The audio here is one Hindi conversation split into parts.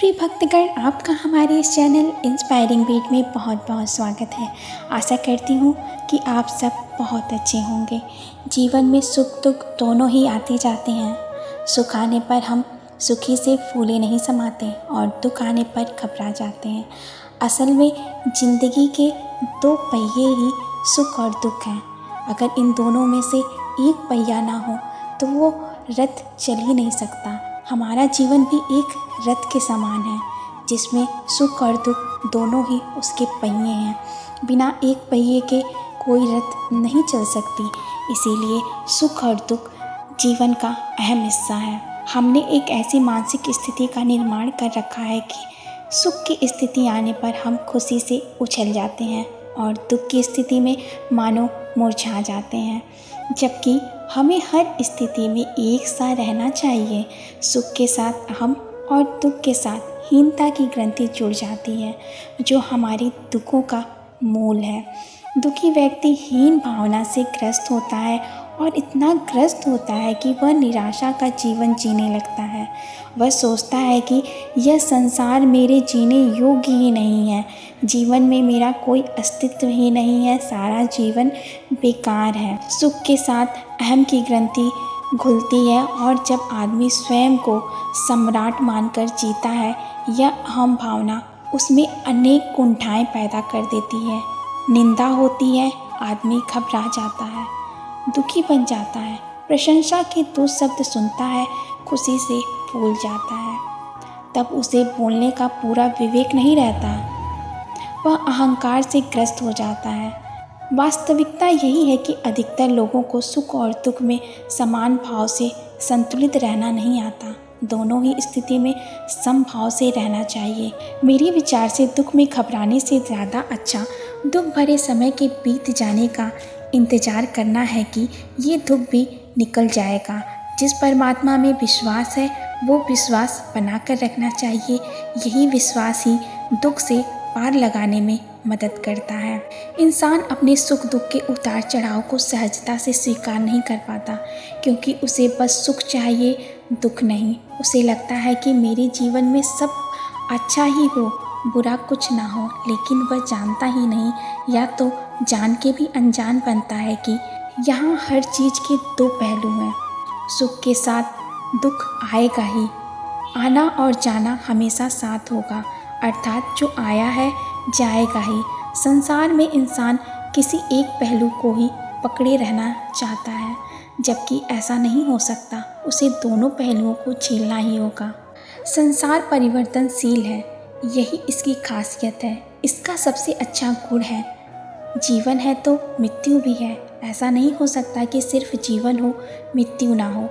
प्रिय भक्तगण, आपका हमारे इस चैनल इंस्पायरिंग बीट में बहुत बहुत स्वागत है। आशा करती हूँ कि आप सब बहुत अच्छे होंगे। जीवन में सुख दुख दोनों ही आते जाते हैं। सुख आने पर हम सुखी से फूले नहीं समाते और दुख आने पर घबरा जाते हैं। असल में ज़िंदगी के दो पहिए ही सुख और दुख हैं। अगर इन दोनों में से एक पहिया ना हो तो वो रथ चल ही नहीं सकता। हमारा जीवन भी एक रथ के समान है जिसमें सुख और दुख दोनों ही उसके पहिए हैं। बिना एक पहिए के कोई रथ नहीं चल सकती। इसीलिए सुख और दुख जीवन का अहम हिस्सा है। हमने एक ऐसी मानसिक स्थिति का निर्माण कर रखा है कि सुख की स्थिति आने पर हम खुशी से उछल जाते हैं और दुख की स्थिति में मानो मुरझा जाते हैं, जबकि हमें हर स्थिति में एक सा रहना चाहिए। सुख के साथ हम और दुख के साथ हीनता की ग्रंथि जुड़ जाती है जो हमारी दुखों का मूल है। दुखी व्यक्ति हीन भावना से ग्रस्त होता है और इतना ग्रस्त होता है कि वह निराशा का जीवन जीने लगता है। वह सोचता है कि यह संसार मेरे जीने योग्य ही नहीं है, जीवन में मेरा कोई अस्तित्व ही नहीं है, सारा जीवन बेकार है। सुख के साथ अहम की ग्रंथि घुलती है और जब आदमी स्वयं को सम्राट मानकर जीता है, यह अहम भावना उसमें अनेक कुंठाएं पैदा कर देती है। निंदा होती है, आदमी घबरा जाता है, दुखी बन जाता है, प्रशंसा के दो शब्द सुनता है, खुशी से फूल जाता है। तब उसे बोलने का पूरा विवेक नहीं रहता, वह अहंकार से ग्रस्त हो जाता है। वास्तविकता यही है कि अधिकतर लोगों को सुख और दुख में समान भाव से संतुलित रहना नहीं आता। दोनों ही स्थिति में समभाव से रहना चाहिए। मेरे विचार से दुख में घबराने से ज़्यादा अच्छा दुख भरे समय के बीत जाने का इंतज़ार करना है कि ये दुख भी निकल जाएगा। जिस परमात्मा में विश्वास है वो विश्वास बनाकर रखना चाहिए। यही विश्वास ही दुख से पार लगाने में मदद करता है। इंसान अपने सुख दुख के उतार चढ़ाव को सहजता से स्वीकार नहीं कर पाता, क्योंकि उसे बस सुख चाहिए, दुख नहीं। उसे लगता है कि मेरे जीवन में सब अच्छा ही हो, बुरा कुछ ना हो, लेकिन वह जानता ही नहीं या तो जान के भी अनजान बनता है कि यहाँ हर चीज़ के दो पहलू हैं। सुख के साथ दुख आएगा ही, आना और जाना हमेशा साथ होगा, अर्थात जो आया है जाएगा ही। संसार में इंसान किसी एक पहलू को ही पकड़े रहना चाहता है, जबकि ऐसा नहीं हो सकता। उसे दोनों पहलुओं को झेलना ही होगा। संसार परिवर्तनशील है, यही इसकी खासियत है। इसका सबसे अच्छा गुण है जीवन है तो मृत्यु भी है। ऐसा नहीं हो सकता कि सिर्फ जीवन हो मृत्यु ना हो।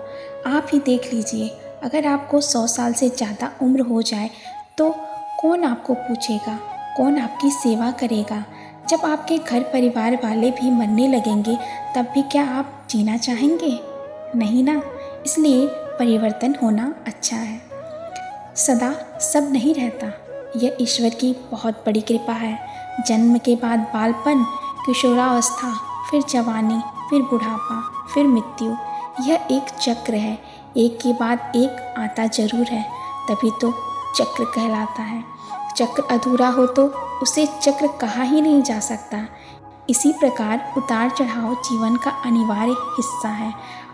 आप ही देख लीजिए, अगर आपको 100 साल से ज़्यादा उम्र हो जाए तो कौन आपको पूछेगा, कौन आपकी सेवा करेगा? जब आपके घर परिवार वाले भी मरने लगेंगे तब भी क्या आप जीना चाहेंगे? नहीं ना। इसलिए परिवर्तन होना अच्छा है। सदा सब नहीं रहता, यह ईश्वर की बहुत बड़ी कृपा है। जन्म के बाद बालपन, किशोरावस्था, फिर जवानी, फिर बुढ़ापा, फिर मृत्यु, यह एक चक्र है। एक के बाद एक आता जरूर है, तभी तो चक्र कहलाता है। चक्र अधूरा हो तो उसे चक्र कहा ही नहीं जा सकता। इसी प्रकार उतार चढ़ाव जीवन का अनिवार्य हिस्सा है,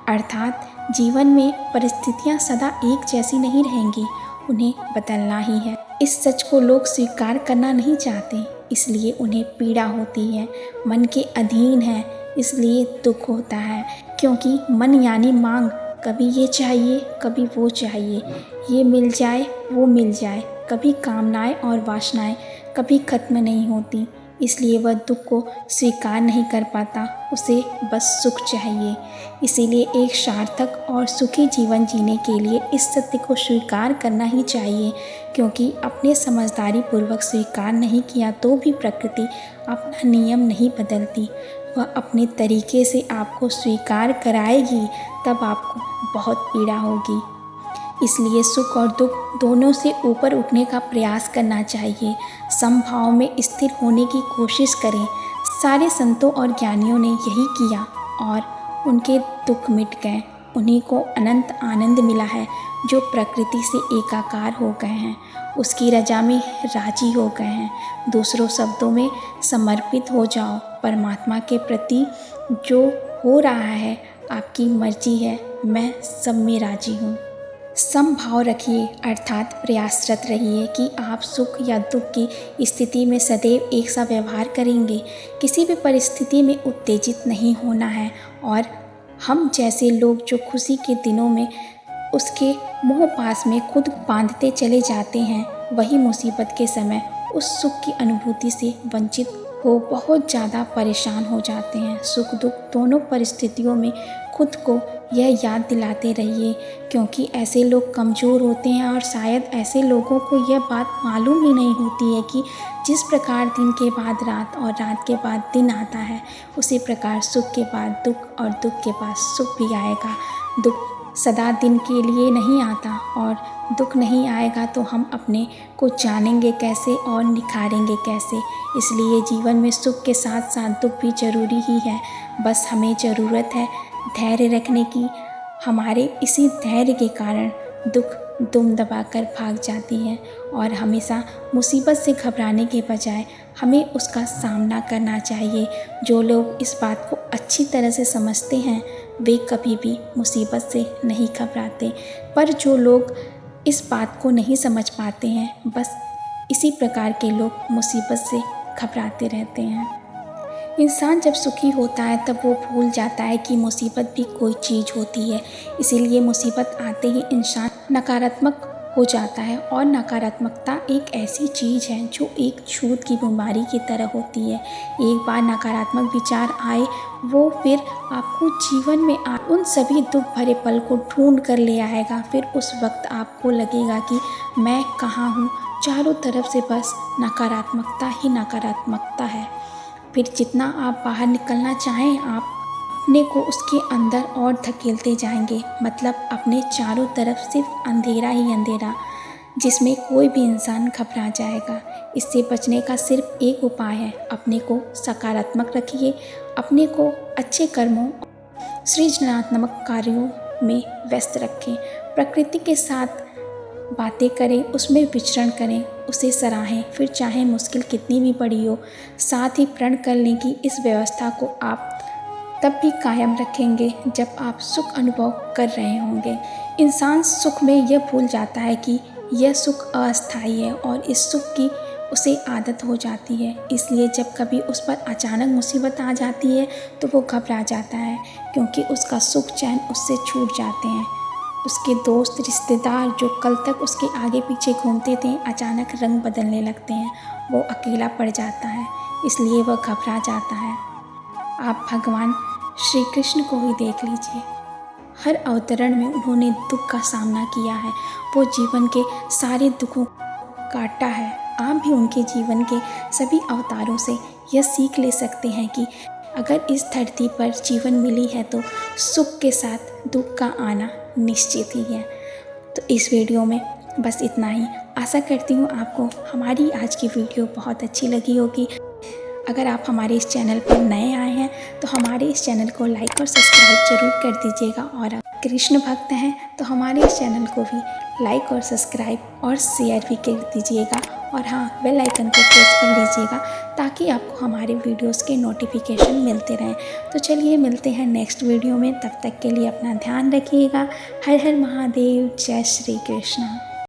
अर्थात जीवन में परिस्थितियाँ सदा एक जैसी नहीं रहेंगी, उन्हें बदलना ही है। इस सच को लोग स्वीकार करना नहीं चाहते, इसलिए उन्हें पीड़ा होती है। मन के अधीन है इसलिए दुख होता है, क्योंकि मन यानी मांग, कभी ये चाहिए कभी वो चाहिए, ये मिल जाए वो मिल जाए। कभी कामनाएं और वासनाएं कभी खत्म नहीं होती, इसलिए वह दुख को स्वीकार नहीं कर पाता, उसे बस सुख चाहिए। इसीलिए एक सार्थक और सुखी जीवन जीने के लिए इस सत्य को स्वीकार करना ही चाहिए, क्योंकि अपने समझदारी पूर्वक स्वीकार नहीं किया तो भी प्रकृति अपना नियम नहीं बदलती। वह अपने तरीके से आपको स्वीकार कराएगी, तब आपको बहुत पीड़ा होगी। इसलिए सुख और दुख दोनों से ऊपर उठने का प्रयास करना चाहिए। समभाव में स्थिर होने की कोशिश करें। सारे संतों और ज्ञानियों ने यही किया और उनके दुख मिट गए। उन्हीं को अनंत आनंद मिला है जो प्रकृति से एकाकार हो गए हैं, उसकी रजा में राजी हो गए हैं। दूसरों शब्दों में समर्पित हो जाओ परमात्मा के प्रति। जो हो रहा है आपकी मर्जी है, मैं सब में राजी हूँ। समभाव रखिए अर्थात प्रयासरत रहिए कि आप सुख या दुख की स्थिति में सदैव एक सा व्यवहार करेंगे। किसी भी परिस्थिति में उत्तेजित नहीं होना है। और हम जैसे लोग जो खुशी के दिनों में उसके मोह पास में खुद बांधते चले जाते हैं, वही मुसीबत के समय उस सुख की अनुभूति से वंचित हो बहुत ज़्यादा परेशान हो जाते हैं। सुख दुख दोनों परिस्थितियों में खुद को यह याद दिलाते रहिए, क्योंकि ऐसे लोग कमज़ोर होते हैं और शायद ऐसे लोगों को यह बात मालूम ही नहीं होती है कि जिस प्रकार दिन के बाद रात और रात के बाद दिन आता है, उसी प्रकार सुख के बाद दुख और दुख के बाद सुख भी आएगा। दुख सदा दिन के लिए नहीं आता और दुख नहीं आएगा तो हम अपने को जानेंगे कैसे और निखारेंगे कैसे। इसलिए जीवन में सुख के साथ साथ दुख भी ज़रूरी ही है। बस हमें ज़रूरत है धैर्य रखने की। हमारे इसी धैर्य के कारण दुख दुम दबाकर भाग जाती है और हमेशा मुसीबत से घबराने के बजाय हमें उसका सामना करना चाहिए। जो लोग इस बात को अच्छी तरह से समझते हैं वे कभी भी मुसीबत से नहीं घबराते, पर जो लोग इस बात को नहीं समझ पाते हैं, बस इसी प्रकार के लोग मुसीबत से घबराते रहते हैं। इंसान जब सुखी होता है तब वो भूल जाता है कि मुसीबत भी कोई चीज़ होती है। इसीलिए मुसीबत आते ही इंसान नकारात्मक हो जाता है और नकारात्मकता एक ऐसी चीज़ है जो एक छूत की बीमारी की तरह होती है। एक बार नकारात्मक विचार आए वो फिर आपको जीवन में उन सभी दुख भरे पल को ढूंढ कर ले आएगा। फिर उस वक्त आपको लगेगा कि मैं कहाँ हूँ, चारों तरफ से बस नकारात्मकता ही नकारात्मकता है। फिर जितना आप बाहर निकलना चाहें आप अपने को उसके अंदर और धकेलते जाएंगे, मतलब अपने चारों तरफ सिर्फ अंधेरा ही अंधेरा, जिसमें कोई भी इंसान घबरा जाएगा। इससे बचने का सिर्फ एक उपाय है, अपने को सकारात्मक रखिए, अपने को अच्छे कर्मों सृजनात्मक कार्यों में व्यस्त रखें, प्रकृति के साथ बातें करें, उसमें विचरण करें, उसे सराहें। फिर चाहे मुश्किल कितनी भी बड़ी हो, साथ ही प्रण कर लें कि इस व्यवस्था को आप तब भी कायम रखेंगे जब आप सुख अनुभव कर रहे होंगे। इंसान सुख में यह भूल जाता है कि यह सुख अस्थायी है और इस सुख की उसे आदत हो जाती है। इसलिए जब कभी उस पर अचानक मुसीबत आ जाती है तो वो घबरा जाता है, क्योंकि उसका सुख चैन उससे छूट जाते हैं। उसके दोस्त रिश्तेदार जो कल तक उसके आगे पीछे घूमते थे अचानक रंग बदलने लगते हैं, वो अकेला पड़ जाता है, इसलिए वह घबरा जाता है। आप भगवान श्री कृष्ण को ही देख लीजिए, हर अवतरण में उन्होंने दुख का सामना किया है, वो जीवन के सारे दुखों काटा है। आप भी उनके जीवन के सभी अवतारों से यह सीख ले सकते हैं कि अगर इस धरती पर जीवन मिली है तो सुख के साथ दुख का आना निश्चित ही है। तो इस वीडियो में बस इतना ही। आशा करती हूँ आपको हमारी आज की वीडियो बहुत अच्छी लगी होगी। अगर आप हमारे इस चैनल पर नए आए हैं तो हमारे इस चैनल को लाइक और सब्सक्राइब जरूर कर दीजिएगा, और आप कृष्ण भक्त हैं तो हमारे इस चैनल को भी लाइक और सब्सक्राइब और शेयर भी कर दीजिएगा, और हाँ, बेल आइकन को प्रेस कर लीजिएगा ताकि आपको हमारे वीडियोस के नोटिफिकेशन मिलते रहें। तो चलिए मिलते हैं नेक्स्ट वीडियो में, तब तक के लिए अपना ध्यान रखिएगा। हर हर महादेव, जय श्री कृष्ण।